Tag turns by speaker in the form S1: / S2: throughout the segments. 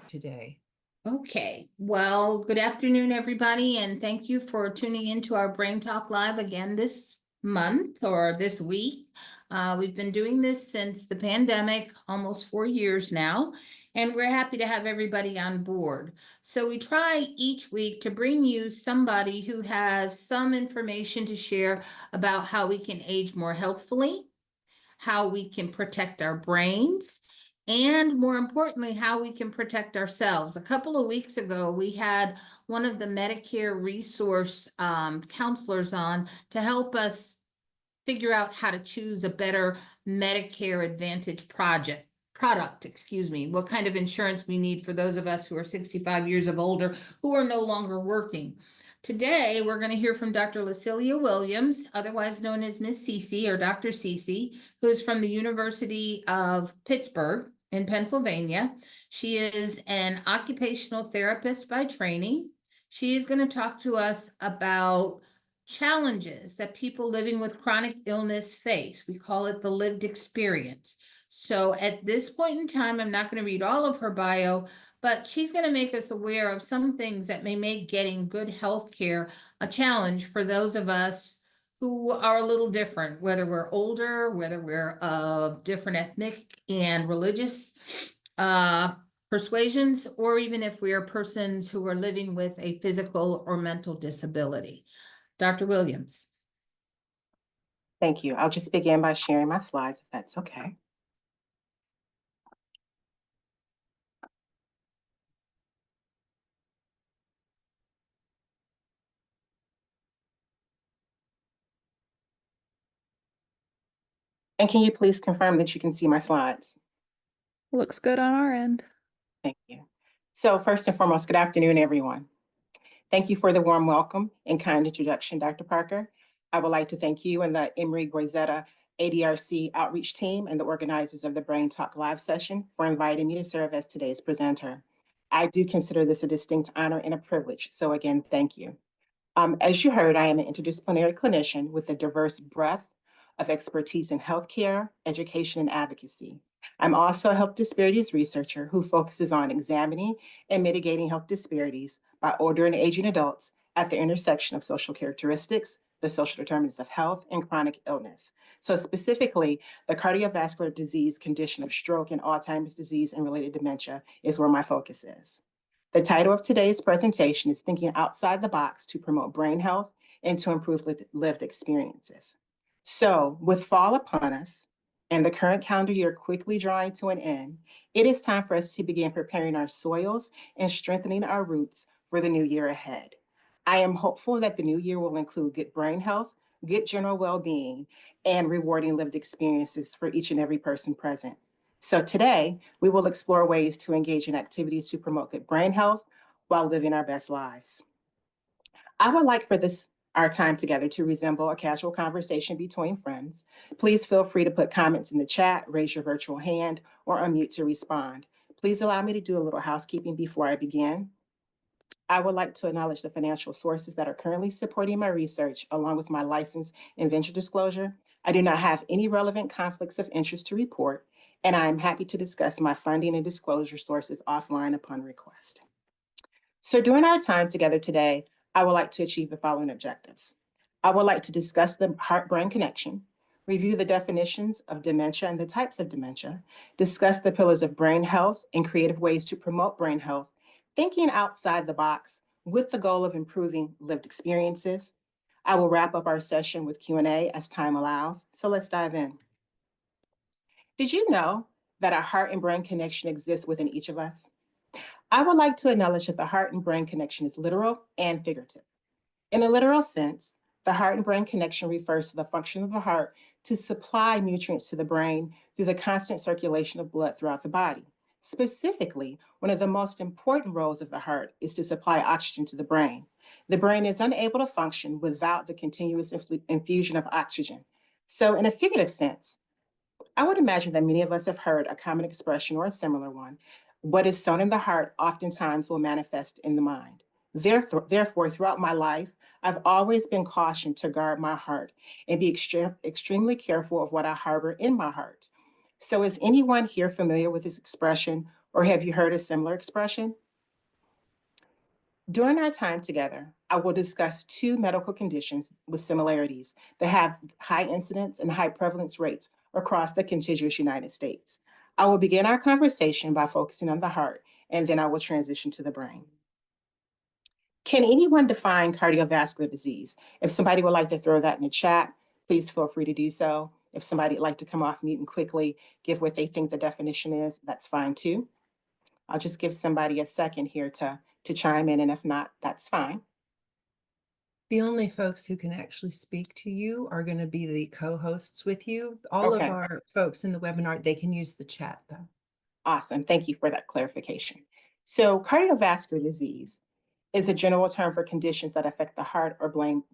S1: today.
S2: Okay, well, good afternoon, everybody, and thank you for tuning into our Brain Talk Live again this month or this week. We've been doing this since the pandemic, almost 4 years now, and we're happy to have everybody on board. So we try each week to bring you somebody who has some information to share about how we can age more healthfully, how we can protect our brains, and more importantly, how we can protect ourselves. A couple of weeks ago, we had one of the Medicare resource counselors on to help us figure out how to choose a better Medicare Advantage product, what kind of insurance we need for those of us who are 65 years of older who are no longer working. Today, we're going to hear from Dr. Lilcelia Williams, otherwise known as Miss Cece or Dr. Cece, who is from the University of Pittsburgh in Pennsylvania. She is an occupational therapist by training. She is going to talk to us about challenges that people living with chronic illness face. We call it the lived experience. So at this point in time, I'm not going to read all of her bio, but she's going to make us aware of some things that may make getting good health care a challenge for those of us who are a little different, whether we're older, whether we're of different ethnic and religious persuasions, or even if we are persons who are living with a physical or mental disability. Dr. Williams.
S3: Thank you. I'll just begin by sharing my slides, if that's okay. And can you please confirm that you can see my slides?
S4: Looks good on our end.
S3: Thank you. So first and foremost, good afternoon, everyone. Thank you for the warm welcome and kind introduction, Dr. Parker. I would like to thank you and the Emory ADRC outreach team and the organizers of the Brain Talk live session for inviting me to serve as today's presenter. I do consider this a distinct honor and a privilege, so again, thank you. As you heard, I am an interdisciplinary clinician with a diverse breadth of expertise in healthcare, education, and advocacy. I'm also a health disparities researcher who focuses on examining and mitigating health disparities by older and aging adults at the intersection of social characteristics, the social determinants of health, and chronic illness. So specifically, the cardiovascular disease condition of stroke and Alzheimer's disease and related dementia is where my focus is. The title of today's presentation is Thinking Outside the Box to Promote Brain Health and to Improve Lived Experiences. So, with fall upon us and the current calendar year quickly drawing to an end, it is time for us to begin preparing our soils and strengthening our roots for the new year ahead. I am hopeful that the new year will include good brain health, good general well-being, and rewarding lived experiences for each and every person present. So today, we will explore ways to engage in activities to promote good brain health while living our best lives. I would like for our time together to resemble a casual conversation between friends. Please feel free to put comments in the chat, raise your virtual hand, or unmute to respond. Please allow me to do a little housekeeping before I begin. I would like to acknowledge the financial sources that are currently supporting my research, along with my license and venture disclosure. I do not have any relevant conflicts of interest to report, and I am happy to discuss my funding and disclosure sources offline upon request. So during our time together today, I would like to achieve the following objectives. I would like to discuss the heart-brain connection, review the definitions of dementia and the types of dementia, discuss the pillars of brain health and creative ways to promote brain health, thinking outside the box with the goal of improving lived experiences. I will wrap up our session with Q&A as time allows, so let's dive in. Did you know that a heart and brain connection exists within each of us? I would like to acknowledge that the heart and brain connection is literal and figurative. In a literal sense, the heart and brain connection refers to the function of the heart to supply nutrients to the brain through the constant circulation of blood throughout the body. Specifically, one of the most important roles of the heart is to supply oxygen to the brain. The brain is unable to function without the continuous infusion of oxygen. So in a figurative sense, I would imagine that many of us have heard a common expression or a similar one. What is sown in the heart oftentimes will manifest in the mind. Therefore, throughout my life, I've always been cautioned to guard my heart and be extremely careful of what I harbor in my heart. So is anyone here familiar with this expression Or have you heard a similar expression? During our time together, I will discuss two medical conditions with similarities that have high incidence and high prevalence rates across the contiguous United States. I will begin our conversation by focusing on the heart, and then I will transition to the brain. Can anyone define cardiovascular disease? If somebody would like to throw that in the chat, please feel free to do so. If somebody would like to come off mute and quickly give what they think the definition is, that's fine too. I'll just give somebody a second here to chime in, and if not, that's fine.
S1: The only folks who can actually speak to you are going to be the co-hosts with you. All
S3: Okay.
S1: of our folks in the webinar, they can use the chat though.
S3: Awesome. Thank you for that clarification. So cardiovascular disease is a general term for conditions that affect the heart or blood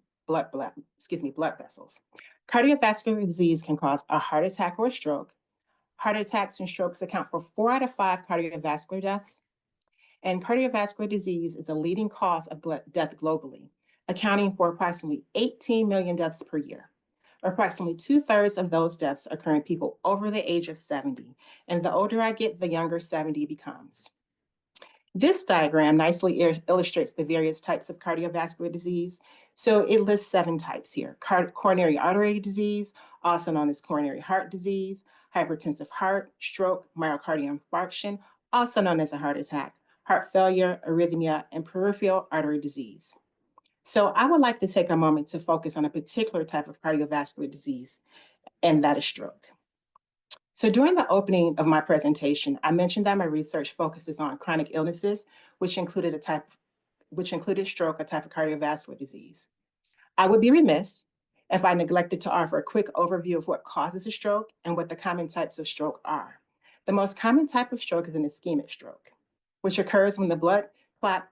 S3: vessels. Cardiovascular disease can cause a heart attack or a stroke. Heart attacks and strokes account for 4 out of 5 cardiovascular deaths. And cardiovascular disease is a leading cause of death globally, accounting for approximately 18 million deaths per year. Approximately 2/3 of those deaths occur in people over the age of 70. And the older I get, the younger 70 becomes. This diagram nicely illustrates the various types of cardiovascular disease. So it lists 7 types here: coronary artery disease, also known as coronary heart disease, hypertensive heart, stroke, myocardial infarction, also known as a heart attack, heart failure, arrhythmia, and peripheral artery disease. So I would like to take a moment to focus on a particular type of cardiovascular disease, and that is stroke. So during the opening of my presentation, I mentioned that my research focuses on chronic illnesses, which included stroke, a type of cardiovascular disease. I would be remiss if I neglected to offer a quick overview of what causes a stroke and what the common types of stroke are. The most common type of stroke is an ischemic stroke, which occurs when a blood clot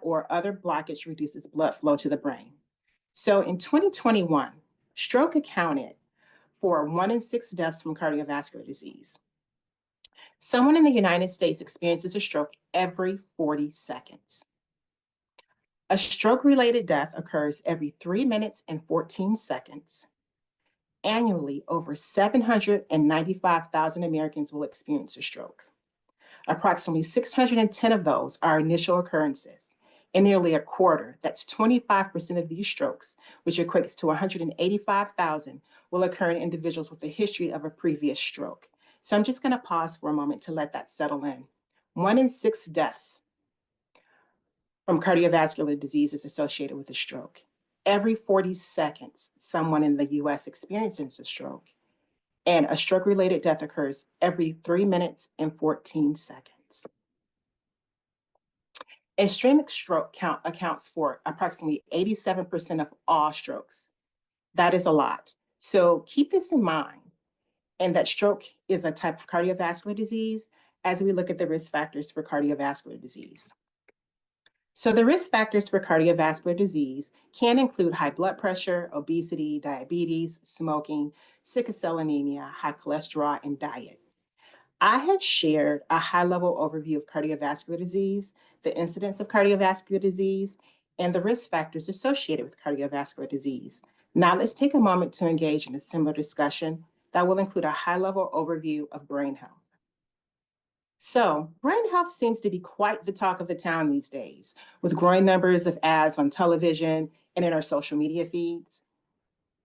S3: or other blockage reduces blood flow to the brain. So in 2021, stroke accounted for 1 in 6 deaths from cardiovascular disease. Someone in the United States experiences a stroke every 40 seconds. A stroke-related death occurs every 3 minutes and 14 seconds. Annually, over 795,000 Americans will experience a stroke. Approximately 610 of those are initial occurrences, and nearly a quarter, that's 25% of these strokes, which equates to 185,000, will occur in individuals with a history of a previous stroke. So I'm just going to pause for a moment to let that settle in. 1 in 6 deaths from cardiovascular disease is associated with a stroke. Every 40 seconds, someone in the US experiences a stroke, and a stroke-related death occurs every 3 minutes and 14 seconds. Ischemic stroke count accounts for approximately 87% of all strokes. That is a lot. So keep this in mind, and that stroke is a type of cardiovascular disease as we look at the risk factors for cardiovascular disease. So the risk factors for cardiovascular disease can include high blood pressure, obesity, diabetes, smoking, sickle cell anemia, high cholesterol, and diet. I have shared a high-level overview of cardiovascular disease, the incidence of cardiovascular disease, and the risk factors associated with cardiovascular disease. Now let's take a moment to engage in a similar discussion that will include a high-level overview of brain health. So, brain health seems to be quite the talk of the town these days, with growing numbers of ads on television and in our social media feeds.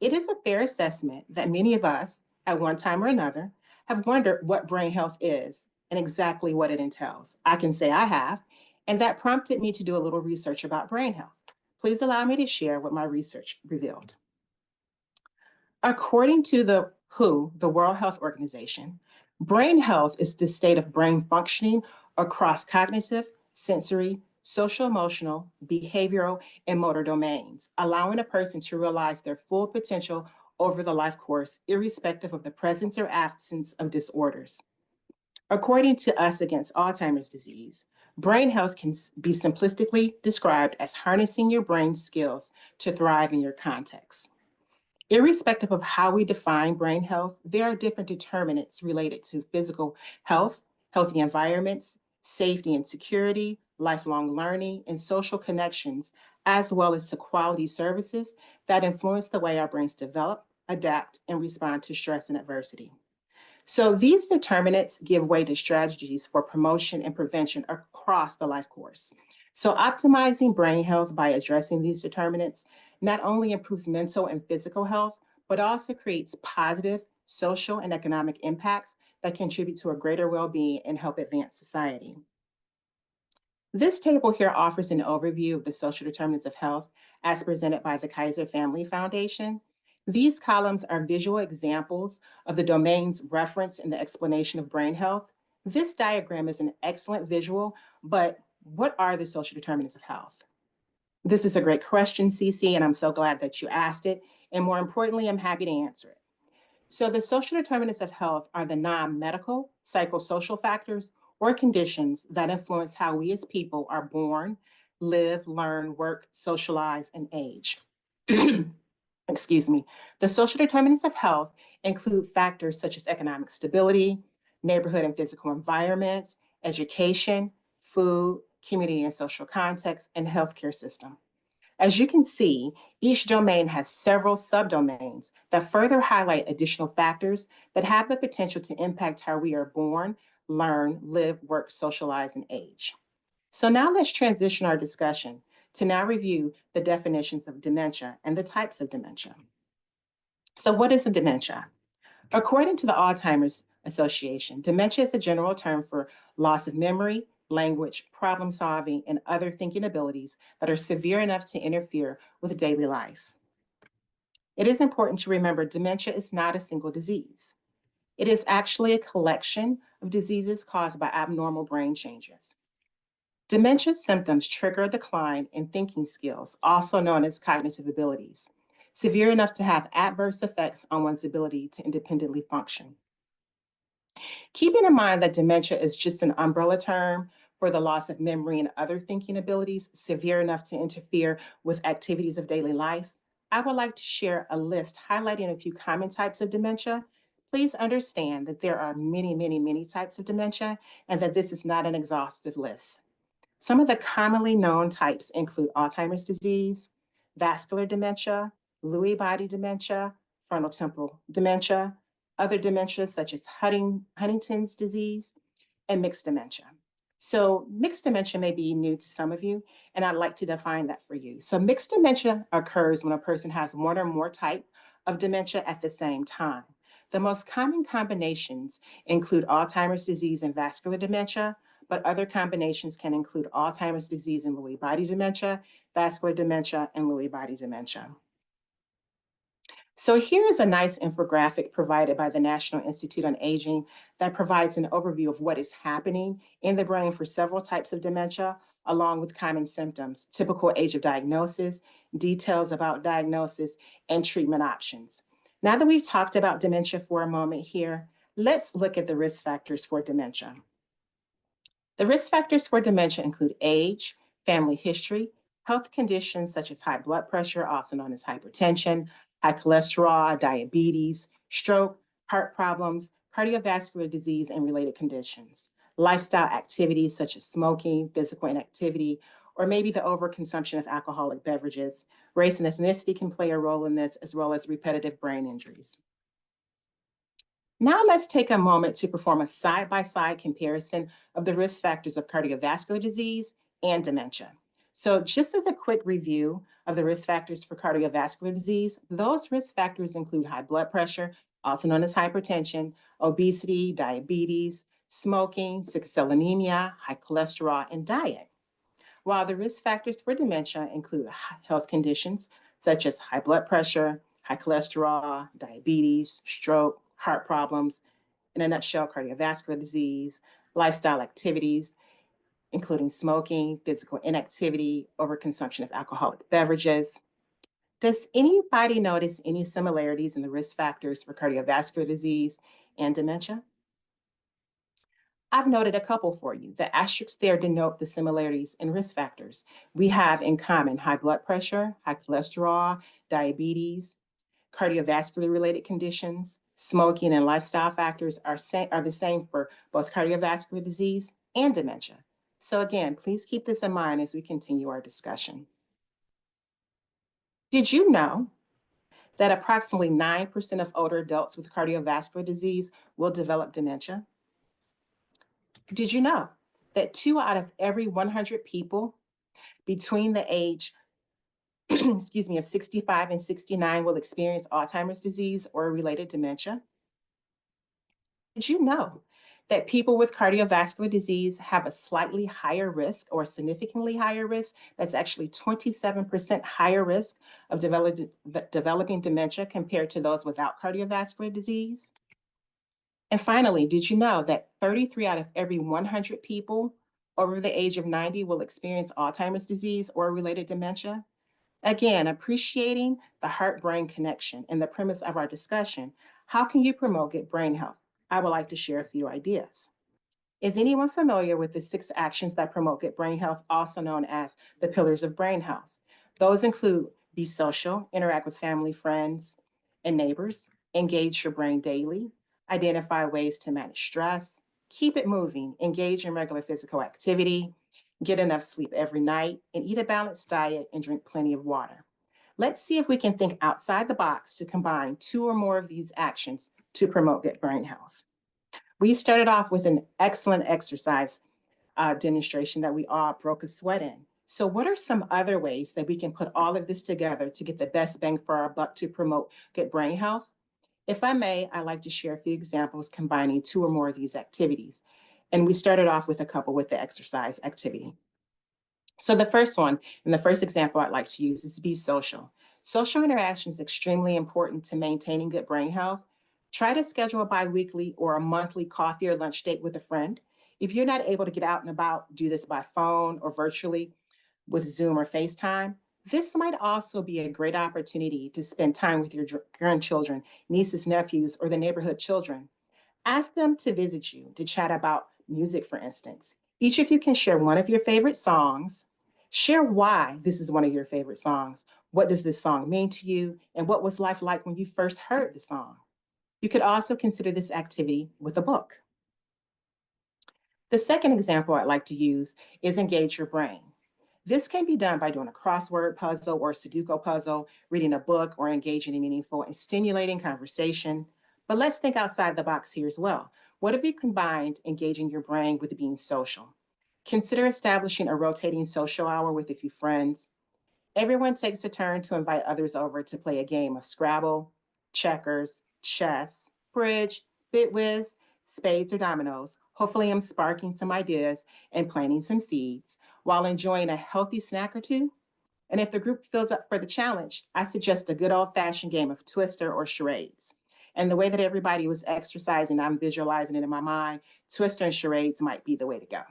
S3: It is a fair assessment that many of us, at one time or another, have wondered what brain health is and exactly what it entails. I can say I have, and that prompted me to do a little research about brain health. Please allow me to share what my research revealed. According to the WHO, the World Health Organization, brain health is the state of brain functioning across cognitive, sensory, social, emotional, behavioral, and motor domains, allowing a person to realize their full potential over the life course, irrespective of the presence or absence of disorders. According to Us Against Alzheimer's Disease, brain health can be simplistically described as harnessing your brain skills to thrive in your context. Irrespective of how we define brain health, there are different determinants related to physical health, healthy environments, safety and security, lifelong learning, and social connections, as well as to quality services that influence the way our brains develop, adapt, and respond to stress and adversity. So these determinants give way to strategies for promotion and prevention across the life course. So optimizing brain health by addressing these determinants not only improves mental and physical health, but also creates positive social and economic impacts that contribute to a greater well-being and help advance society. This table here offers an overview of the social determinants of health as presented by the Kaiser Family Foundation. These columns are visual examples of the domains referenced in the explanation of brain health. This diagram is an excellent visual, but what are the social determinants of health? This is a great question, Cece, and I'm so glad that you asked it. And more importantly, I'm happy to answer it. So the social determinants of health are the non-medical, psychosocial factors or conditions that influence how we as people are born, live, learn, work, socialize, and age. Excuse me. The social determinants of health include factors such as economic stability, neighborhood and physical environment, education, food, community and social context, and healthcare system. As you can see, each domain has several subdomains that further highlight additional factors that have the potential to impact how we are born, learn, live, work, socialize, and age. So now let's transition our discussion to now review the definitions of dementia and the types of dementia. So what is a dementia? According to the Alzheimer's Association, dementia is a general term for loss of memory, language, problem solving, and other thinking abilities that are severe enough to interfere with daily life. It is important to remember dementia is not a single disease. It is actually a collection of diseases caused by abnormal brain changes. Dementia symptoms trigger a decline in thinking skills, also known as cognitive abilities, severe enough to have adverse effects on one's ability to independently function. Keeping in mind that dementia is just an umbrella term for the loss of memory and other thinking abilities severe enough to interfere with activities of daily life, I would like to share a list highlighting a few common types of dementia. Please understand that there are many, many, many types of dementia and that this is not an exhaustive list. Some of the commonly known types include Alzheimer's disease, vascular dementia, Lewy body dementia, frontotemporal dementia, other dementias such as Huntington's disease, and mixed dementia. So mixed dementia may be new to some of you, and I'd like to define that for you. So mixed dementia occurs when a person has one or more type of dementia at the same time. The most common combinations include Alzheimer's disease and vascular dementia, but other combinations can include Alzheimer's disease and Lewy body dementia, vascular dementia, and Lewy body dementia. So here is a nice infographic provided by the National Institute on Aging that provides an overview of what is happening in the brain for several types of dementia, along with common symptoms, typical age of diagnosis, details about diagnosis, and treatment options. Now that we've talked about dementia for a moment here, let's look at the risk factors for dementia. The risk factors for dementia include age, family history, health conditions such as high blood pressure, also known as hypertension, high cholesterol, diabetes, stroke, heart problems, cardiovascular disease, and related conditions, lifestyle activities such as smoking, physical inactivity, or maybe the overconsumption of alcoholic beverages. Race and ethnicity can play a role in this, as well as repetitive brain injuries. Now let's take a moment to perform a side-by-side comparison of the risk factors of cardiovascular disease and dementia. So just as a quick review of the risk factors for cardiovascular disease, those risk factors include high blood pressure, also known as hypertension, obesity, diabetes, smoking, sickle cell anemia, high cholesterol, and diet. While the risk factors for dementia include health conditions such as high blood pressure, high cholesterol, diabetes, stroke, heart problems, in a nutshell, cardiovascular disease, lifestyle activities, including smoking, physical inactivity, overconsumption of alcoholic beverages. Does anybody notice any similarities in the risk factors for cardiovascular disease and dementia? I've noted a couple for you. The asterisks there denote the similarities in risk factors. We have in common high blood pressure, high cholesterol, diabetes, cardiovascular related conditions, smoking, and lifestyle factors are the same for both cardiovascular disease and dementia. So again, please keep this in mind as we continue our discussion. Did you know that approximately 9% of older adults with cardiovascular disease will develop dementia? Did you know that 2 out of every 100 people between the age of 65 and 69 will experience Alzheimer's disease or related dementia? Did you know that people with cardiovascular disease have a slightly higher risk or significantly higher risk? That's actually 27% higher risk of developing dementia compared to those without cardiovascular disease? And finally, did you know that 33 out of every 100 people over the age of 90 will experience Alzheimer's disease or related dementia? Again, appreciating the heart-brain connection and the premise of our discussion, how can you promote good brain health? I would like to share a few ideas. Is anyone familiar with the 6 actions that promote good brain health, also known as the pillars of brain health? Those include be social, interact with family, friends, and neighbors, engage your brain daily, identify ways to manage stress, keep it moving, engage in regular physical activity, get enough sleep every night, and eat a balanced diet and drink plenty of water. Let's see if we can think outside the box to combine 2 or more of these actions to promote good brain health. We started off with an excellent exercise demonstration that we all broke a sweat in. So what are some other ways that we can put all of this together to get the best bang for our buck to promote good brain health? If I may, I'd like to share a few examples combining 2 or more of these activities. And we started off with a couple with the exercise activity. So the first one, and the first example I'd like to use is be social. Social interaction is extremely important to maintaining good brain health. Try to schedule a biweekly or a monthly coffee or lunch date with a friend. If you're not able to get out and about, do this by phone or virtually with Zoom or FaceTime. This might also be a great opportunity to spend time with your grandchildren, nieces, nephews, or the neighborhood children. Ask them to visit you to chat about music, for instance. Each of you can share one of your favorite songs. Share why this is one of your favorite songs. What does this song mean to you? And what was life like when you first heard the song? You could also consider this activity with a book. The second example I'd like to use is engage your brain. This can be done by doing a crossword puzzle or Sudoku puzzle, reading a book, or engaging in meaningful and stimulating conversation. But let's think outside the box here as well. What if you combined engaging your brain with being social? Consider establishing a rotating social hour with a few friends. Everyone takes a turn to invite others over to play a game of Scrabble, checkers, chess, bridge, bitwiz, spades, or dominoes. Hopefully, I'm sparking some ideas and planting some seeds while enjoying a healthy snack or two. And if the group fills up for the challenge, I suggest a good old-fashioned game of Twister or charades. And the way that everybody was exercising, I'm visualizing it in my mind, Twister and charades might be the way to go.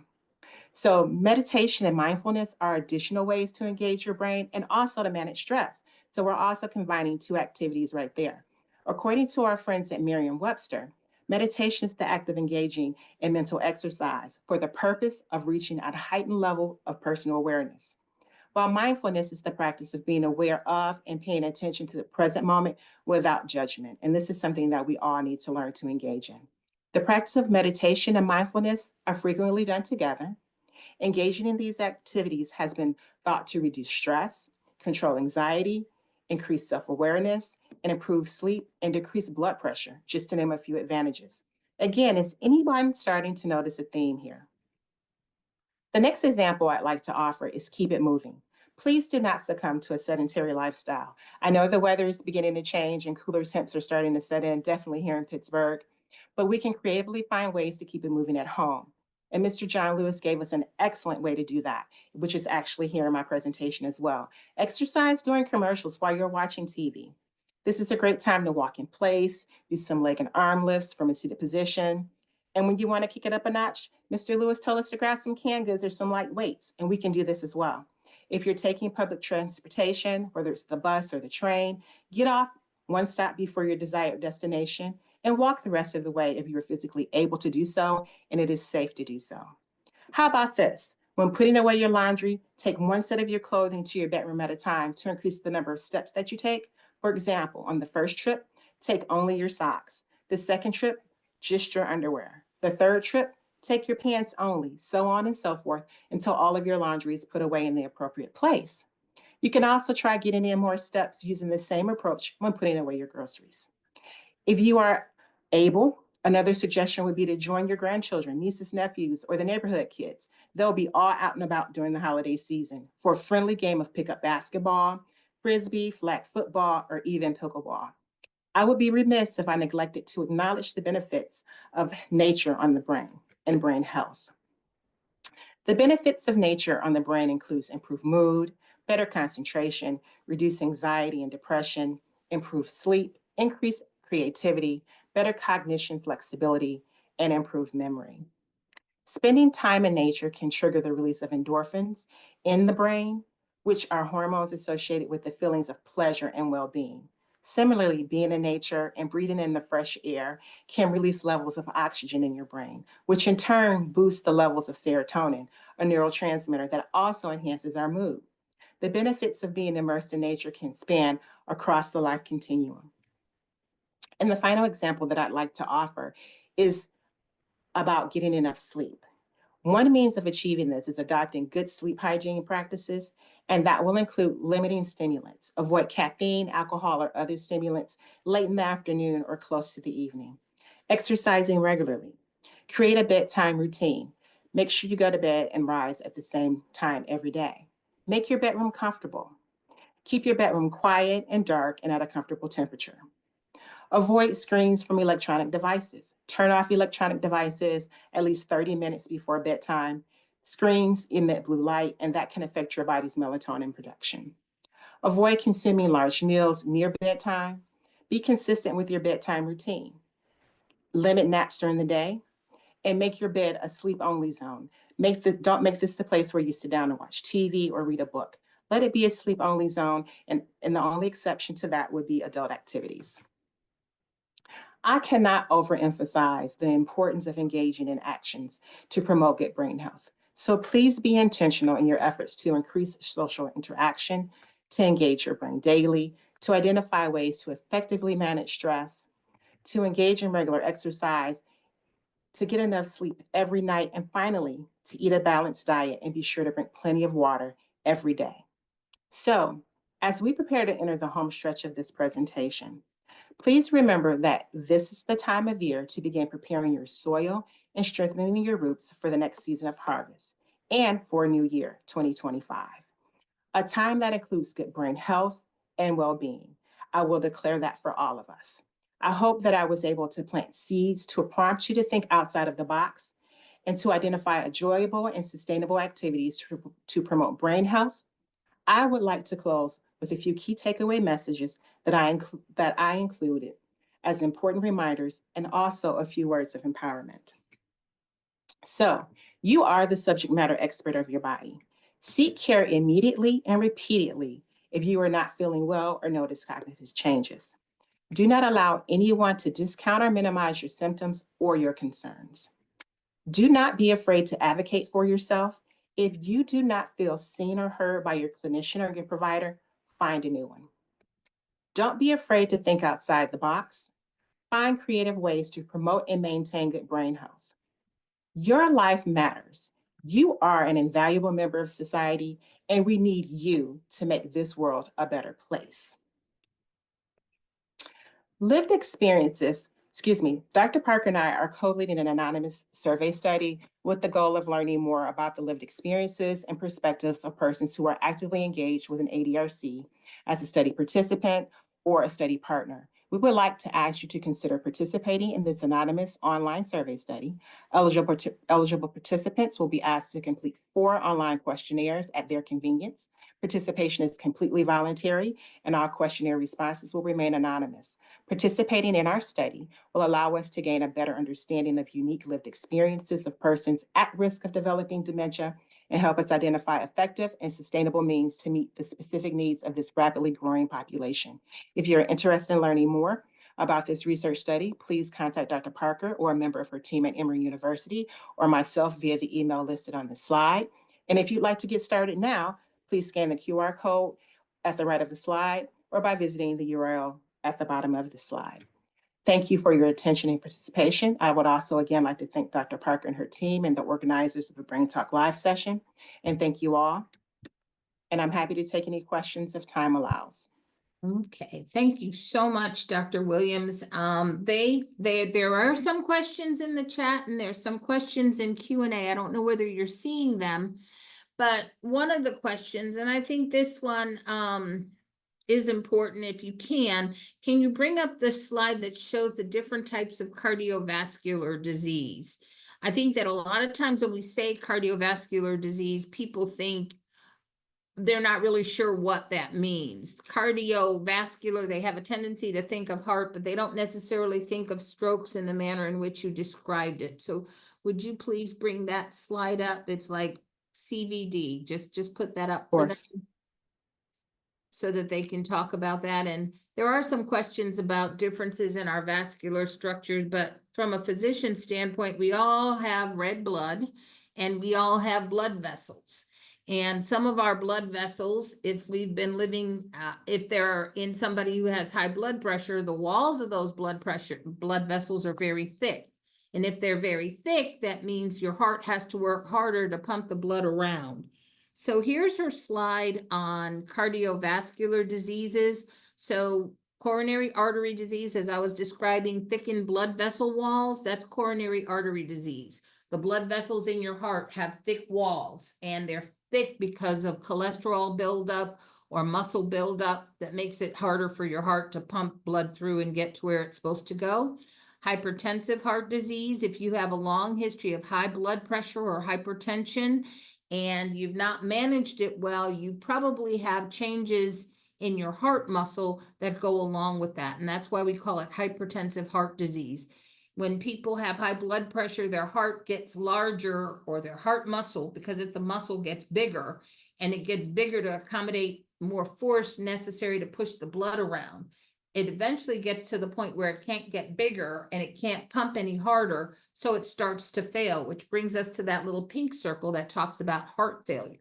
S3: So meditation and mindfulness are additional ways to engage your brain and also to manage stress. So we're also combining 2 activities right there. According to our friends at Merriam-Webster, meditation is the act of engaging in mental exercise for the purpose of reaching a heightened level of personal awareness. While mindfulness is the practice of being aware of and paying attention to the present moment without judgment. And this is something that we all need to learn to engage in. The practice of meditation and mindfulness are frequently done together. Engaging in these activities has been thought to reduce stress, control anxiety, increase self-awareness, and improve sleep and decrease blood pressure, just to name a few advantages. Again, is anyone starting to notice a theme here? The next example I'd like to offer is keep it moving. Please do not succumb to a sedentary lifestyle. I know the weather is beginning to change and cooler temps are starting to set in, definitely here in Pittsburgh, but we can creatively find ways to keep it moving at home. And Mr. John Lewis gave us an excellent way to do that, which is actually here in my presentation as well. Exercise during commercials while you're watching TV. This is a great time to walk in place, do some leg and arm lifts from a seated position. And when you want to kick it up a notch, Mr. Lewis told us to grab some canned goods or some light weights, and we can do this as well. If you're taking public transportation, whether it's the bus or the train, get off one stop before your desired destination and walk the rest of the way if you're physically able to do so and it is safe to do so. How about this? When putting away your laundry, take one set of your clothing to your bedroom at a time to increase the number of steps that you take. For example, on the first trip, take only your socks. The second trip, just your underwear. The third trip, take your pants only, so on and so forth, until all of your laundry is put away in the appropriate place. You can also try getting in more steps using the same approach when putting away your groceries. If you are able, another suggestion would be to join your grandchildren, nieces, nephews, or the neighborhood kids. They'll be all out and about during the holiday season for a friendly game of pickup basketball, frisbee, flag football, or even pickleball. I would be remiss if I neglected to acknowledge the benefits of nature on the brain and brain health. The benefits of nature on the brain includes improved mood, better concentration, reduced anxiety and depression, improved sleep, increased creativity, better cognition, flexibility, and improved memory. Spending time in nature can trigger the release of endorphins in the brain, which are hormones associated with the feelings of pleasure and well-being. Similarly, being in nature and breathing in the fresh air can release levels of oxygen in your brain, which in turn boosts the levels of serotonin, a neurotransmitter that also enhances our mood. The benefits of being immersed in nature can span across the life continuum. And the final example that I'd like to offer is about getting enough sleep. One means of achieving this is adopting good sleep hygiene practices, and that will include limiting stimulants. Avoid caffeine, alcohol, or other stimulants late in the afternoon or close to the evening. Exercising regularly. Create a bedtime routine. Make sure you go to bed and rise at the same time every day. Make your bedroom comfortable. Keep your bedroom quiet and dark and at a comfortable temperature. Avoid screens from electronic devices. Turn off electronic devices at least 30 minutes before bedtime. Screens emit blue light, and that can affect your body's melatonin production. Avoid consuming large meals near bedtime. Be consistent with your bedtime routine. Limit naps during the day, and make your bed a sleep-only zone. Don't make this the place where you sit down and watch TV or read a book. Let it be a sleep-only zone, and the only exception to that would be adult activities. I cannot overemphasize the importance of engaging in actions to promote good brain health. So please be intentional in your efforts to increase social interaction, to engage your brain daily, to identify ways to effectively manage stress, to engage in regular exercise, to get enough sleep every night, and finally, to eat a balanced diet and be sure to drink plenty of water every day. So, as we prepare to enter the home stretch of this presentation, please remember that this is the time of year to begin preparing your soil and strengthening your roots for the next season of harvest and for a new year, 2025. A time that includes good brain health and well-being. I will declare that for all of us. I hope that I was able to plant seeds to prompt you to think outside of the box and to identify enjoyable and sustainable activities to promote brain health. I would like to close with a few key takeaway messages that I included as important reminders, and also a few words of empowerment. So, you are the subject matter expert of your body. Seek care immediately and repeatedly if you are not feeling well or notice cognitive changes. Do not allow anyone to discount or minimize your symptoms or your concerns. Do not be afraid to advocate for yourself. If you do not feel seen or heard by your clinician or your provider, find a new one. Don't be afraid to think outside the box. Find creative ways to promote and maintain good brain health. Your life matters. You are an invaluable member of society, and we need you to make this world a better place. Lived experiences, Dr. Parker and I are co-leading an anonymous survey study with the goal of learning more about the lived experiences and perspectives of persons who are actively engaged with an ADRC as a study participant or a study partner. We would like to ask you to consider participating in this anonymous online survey study. Eligible participants will be asked to complete 4 online questionnaires at their convenience. Participation is completely voluntary, and all questionnaire responses will remain anonymous. Participating in our study will allow us to gain a better understanding of unique lived experiences of persons at risk of developing dementia and help us identify effective and sustainable means to meet the specific needs of this rapidly growing population. If you're interested in learning more about this research study, please contact Dr. Parker or a member of her team at Emory University or myself via the email listed on the slide. And if you'd like to get started now, please scan the QR code at the right of the slide or by visiting the URL at the bottom of the slide. Thank you for your attention and participation. I would also again like to thank Dr. Parker and her team and the organizers of the BrainTalk Live session. And thank you all. and I'm happy to take any questions if time allows.
S2: Okay, thank you so much, Dr. Williams. There are some questions in the chat and there's some questions in Q&A. I don't know whether you're seeing them, but one of the questions, and I think this one is important if you can you bring up the slide that shows the different types of cardiovascular disease? I think that a lot of times when we say cardiovascular disease, people think they're not really sure what that means. Cardiovascular, they have a tendency to think of heart, but they don't necessarily think of strokes in the manner in which you described it. So would you please bring that slide up? It's like CVD, just put that up for them so that they can talk about that. And there are some questions about differences in our vascular structures, but from a physician standpoint, we all have red blood and we all have blood vessels. And some of our blood vessels, if we've been living, if they're in somebody who has high blood pressure, the walls of those blood vessels are very thick. And if they're very thick, that means your heart has to work harder to pump the blood around. So here's her slide on cardiovascular diseases. So coronary artery disease, as I was describing, thickened blood vessel walls, that's coronary artery disease. The blood vessels in your heart have thick walls, and they're thick because of cholesterol buildup or muscle buildup that makes it harder for your heart to pump blood through and get to where it's supposed to go. Hypertensive heart disease, if you have a long history of high blood pressure or hypertension and you've not managed it well, you probably have changes in your heart muscle that go along with that. And that's why we call it hypertensive heart disease. When people have high blood pressure, their heart gets larger, or their heart muscle, because it's a muscle, gets bigger, and it gets bigger to accommodate more force necessary to push the blood around. It eventually gets to the point where it can't get bigger and it can't pump any harder, so it starts to fail, which brings us to that little pink circle that talks about heart failure.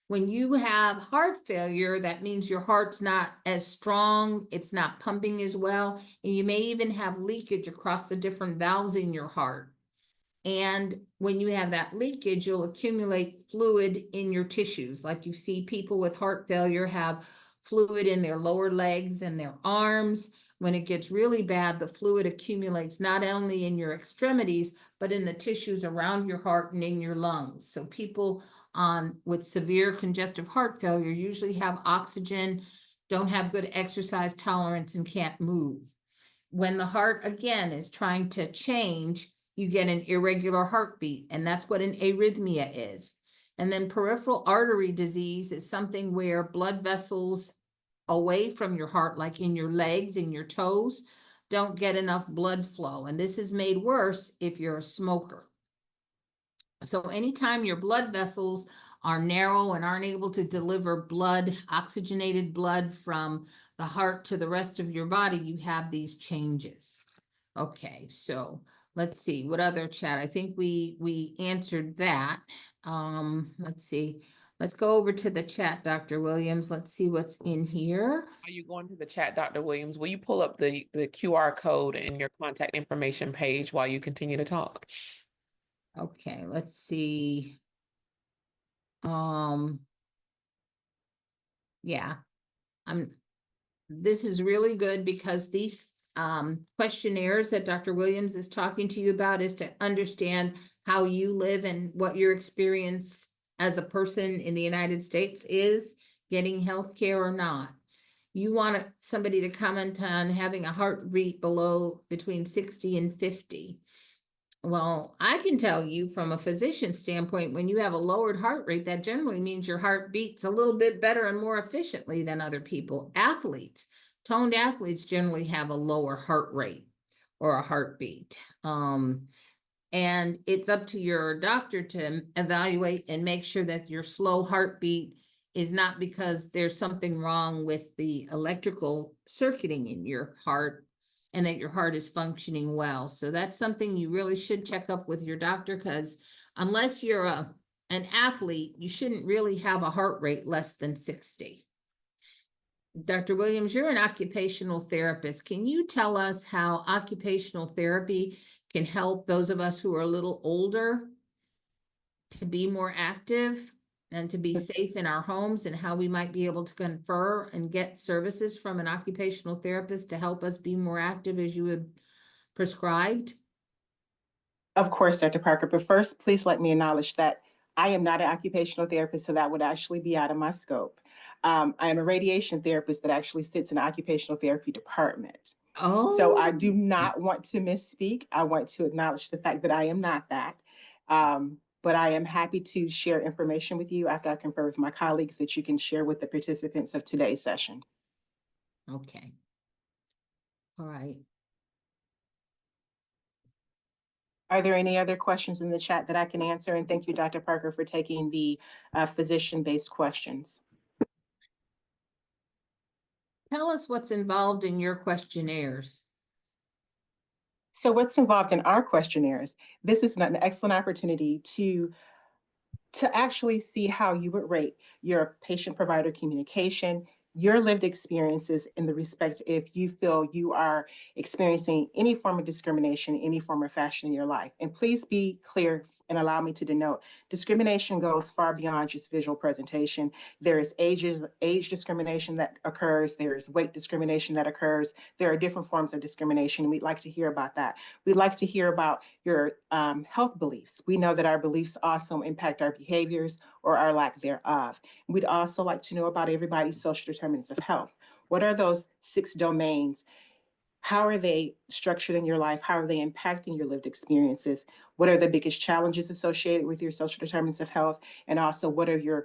S2: When you have heart failure, that means your heart's not as strong, it's not pumping as well, and you may even have leakage across the different valves in your heart. And when you have that leakage, you'll accumulate fluid in your tissues. Like you see people with heart failure have fluid in their lower legs and their arms. When it gets really bad, the fluid accumulates not only in your extremities, but in the tissues around your heart and in your lungs. So people with severe congestive heart failure usually have oxygen, don't have good exercise tolerance, and can't move. When the heart, again, is trying to change, you get an irregular heartbeat, and that's what an arrhythmia is. And then peripheral artery disease is something where blood vessels away from your heart, like in your legs and your toes, don't get enough blood flow. And this is made worse if you're a smoker. So anytime your blood vessels are narrow and aren't able to deliver blood, oxygenated blood from the heart to the rest of your body, you have these changes. Okay, so let's see, what other chat? I think we answered that. Let's see. Let's go over to the chat, Dr. Williams. Let's see what's in here.
S5: Are you going to the chat, Dr. Williams? Will you pull up the QR code in your contact information page while you continue to talk?
S2: Okay, let's see. Yeah, this is really good because these questionnaires that Dr. Williams is talking to you about is to understand how you live and what your experience as a person in the United States is getting health care or not. You want somebody to comment on having a heart rate between 60 and 50. Well, I can tell you from a physician standpoint, when you have a lowered heart rate, that generally means your heart beats a little bit better and more efficiently than other people. Toned athletes generally have a lower heart rate or a heartbeat. And it's up to your doctor to evaluate and make sure that your slow heartbeat is not because there's something wrong with the electrical circuiting in your heart and that your heart is functioning well. So that's something you really should check up with your doctor, because unless you're an athlete, you shouldn't really have a heart rate less than 60. Dr. Williams, you're an occupational therapist. Can you tell us how occupational therapy can help those of us who are a little older to be more active? and to be safe in our homes, and how we might be able to confer and get services from an occupational therapist to help us be more active as you had prescribed?
S3: Of course, Dr. Parker, but first, please let me acknowledge that I am not an occupational therapist, so that would actually be out of my scope. I am a radiation therapist that actually sits in the occupational therapy department. So I
S2: Oh,
S3: do not want to misspeak. I want to acknowledge the fact that I am not that. But I am happy to share information with you after I confer with my colleagues that you can share with the participants of today's session.
S2: okay. All right.
S3: Are there any other questions in the chat that I can answer? And thank you, Dr. Parker, for taking the physician-based questions.
S2: Tell us what's involved in your questionnaires.
S3: So what's involved in our questionnaires? This is an excellent opportunity to actually see how you would rate your patient-provider communication, your lived experiences in the respect if you feel you are experiencing any form of discrimination, any form of fashion in your life. And please be clear and allow me to denote, discrimination goes far beyond just visual presentation. There is age discrimination that occurs. There is weight discrimination that occurs. There are different forms of discrimination, and we'd like to hear about that. We'd like to hear about your health beliefs. We know that our beliefs also impact our behaviors or our lack thereof. We'd also like to know about everybody's social determinants of health. What are those 6 domains? How are they structured in your life? How are they impacting your lived experiences? What are the biggest challenges associated with your social determinants of health? And also, what are your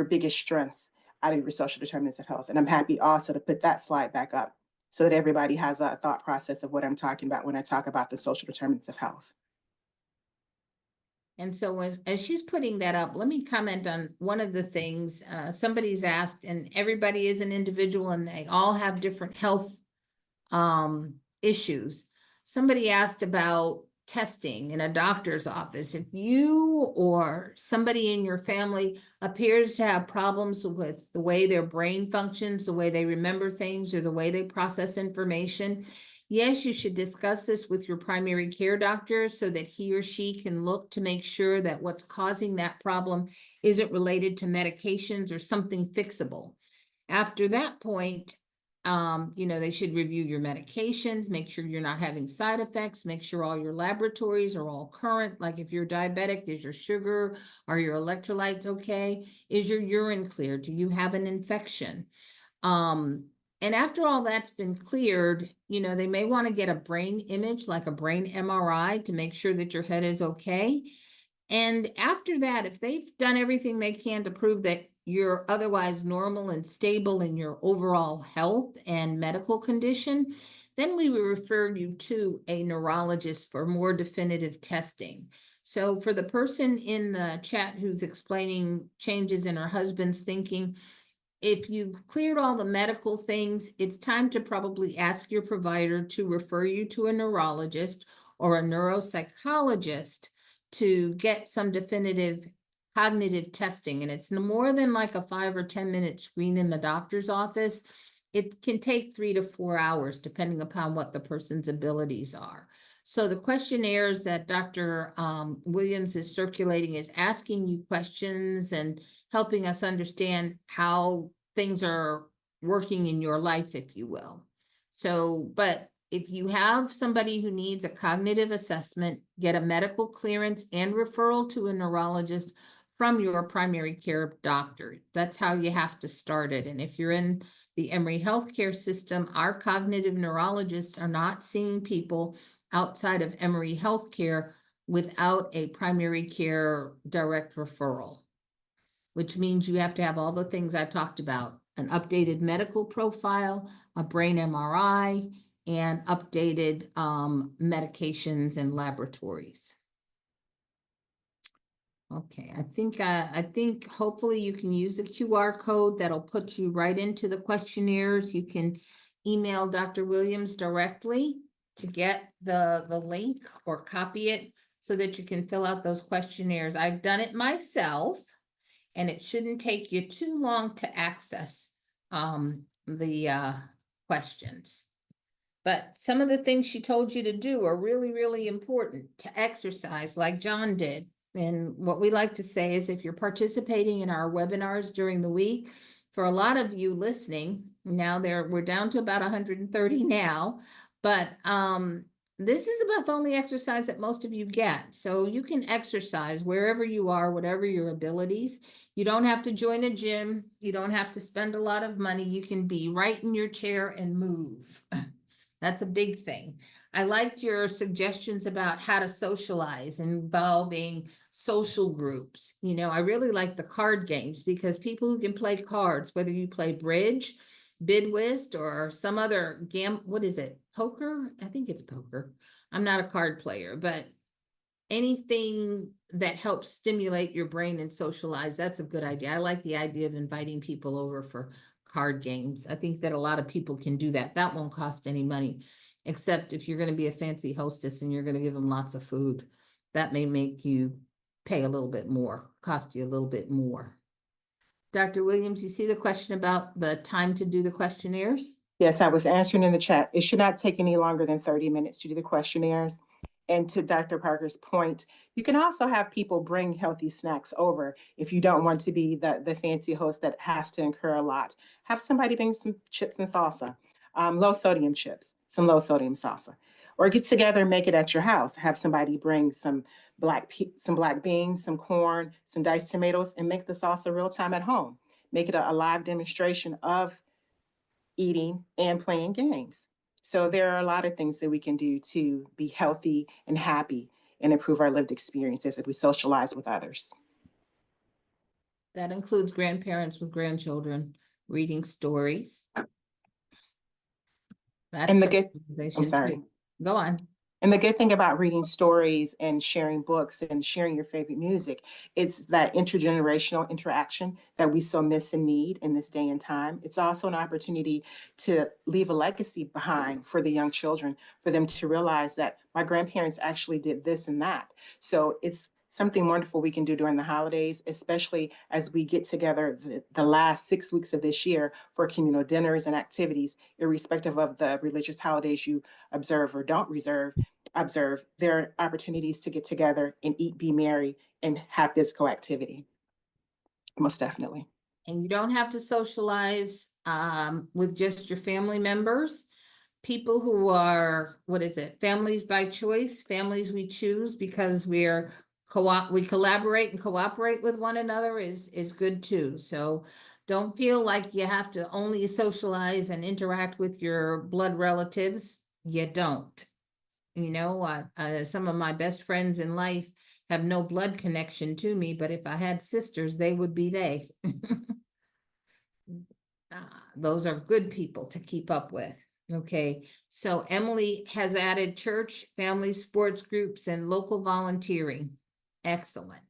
S3: biggest strengths out of your social determinants of health? And I'm happy also to put that slide back up so that everybody has a thought process of what I'm talking about when I talk about the social determinants of health.
S2: And so as she's putting that up, let me comment on one of the things somebody's asked, and everybody is an individual and they all have different health issues. Somebody asked about testing in a doctor's office. If you or somebody in your family appears to have problems with the way their brain functions, the way they remember things, or the way they process information, yes, you should discuss this with your primary care doctor so that he or she can look to make sure that what's causing that problem isn't related to medications or something fixable. After that point, they should review your medications, make sure you're not having side effects, make sure all your laboratories are all current. Like if you're diabetic, is your sugar, are your electrolytes okay? Is your urine clear? Do you have an infection? And after all that's been cleared, they may want to get a brain image, like a brain MRI, to make sure that your head is okay. And after that, if they've done everything they can to prove that you're otherwise normal and stable in your overall health and medical condition, then we will refer you to a neurologist for more definitive testing. So for the person in the chat who's explaining changes in her husband's thinking, if you've cleared all the medical things, it's time to probably ask your provider to refer you to a neurologist or a neuropsychologist to get some definitive cognitive testing. And it's no more than like a 5 or 10 minute screen in the doctor's office. It can take 3 to 4 hours, depending upon what the person's abilities are. So the questionnaires that Dr. Williams is circulating is asking you questions and helping us understand how things are working in your life, if you will. So, but if you have somebody who needs a cognitive assessment, get a medical clearance and referral to a neurologist from your primary care doctor. That's how you have to start it. And if you're in the Emory healthcare system, our cognitive neurologists are not seeing people outside of Emory healthcare without a primary care direct referral, which means you have to have all the things I talked about: an updated medical profile, a brain MRI, and updated medications and laboratories. Okay, I think hopefully you can use the QR code that'll put you right into the questionnaires. You can email Dr. Williams directly to get the link or copy it so that you can fill out those questionnaires. I've done it myself, and it shouldn't take you too long to access the questions. But some of the things she told you to do are really, really important. To exercise like John did, And what we like to say is if you're participating in our webinars during the week, for a lot of you listening, now we're down to about 130 now, but this is about the only exercise that most of you get. So you can exercise wherever you are, whatever your abilities. You don't have to join a gym. You don't have to spend a lot of money. You can be right in your chair and move. That's a big thing. I liked your suggestions about how to socialize involving social groups. You know, I really like the card games because people who can play cards, whether you play bridge, bid whist, or some other game, what is it? Poker? I think it's poker. I'm not a card player, but anything that helps stimulate your brain and socialize, that's a good idea. I like the idea of inviting people over for card games. I think that a lot of people can do that. That won't cost any money, except if you're going to be a fancy hostess and you're going to give them lots of food. That may make you pay a little bit more, cost you a little bit more. Dr. Williams, you see the question about the time to do the questionnaires?
S3: Yes, I was answering in the chat. It should not take any longer than 30 minutes to do the questionnaires. And to Dr. Parker's point, you can also have people bring healthy snacks over if you don't want to be the fancy host that has to incur a lot. Have somebody bring some chips and salsa, low sodium chips, some low sodium salsa, or get together and make it at your house. Have somebody bring some black beans, some corn, some diced tomatoes, and make the salsa real time at home. Make it a live demonstration of eating and playing games. So there are a lot of things that we can do to be healthy and happy and improve our lived experiences if we socialize with others.
S2: That includes grandparents with grandchildren reading stories. That's
S3: And
S2: socialization too. Go on.
S3: And the good thing about reading stories and sharing books and sharing your favorite music, it's that intergenerational interaction that we so miss and need in this day and time. It's also an opportunity to leave a legacy behind for the young children, for them to realize that my grandparents actually did this and that. So it's something wonderful we can do during the holidays, especially as we get together the last 6 weeks of this year for communal dinners and activities, irrespective of the religious holidays you observe or don't observe. There are opportunities to get together and eat, be merry, and have physical activity. Most definitely.
S2: And you don't have to socialize with just your family members. People who are, families by choice, families we choose because we collaborate and cooperate with one another is good too. So don't feel like you have to only socialize and interact with your blood relatives. You don't. You know, some of my best friends in life have no blood connection to me, but if I had sisters, they would be they. Those are good people to keep up with. Okay, so Emily has added church, family, sports groups, and local volunteering. Excellent.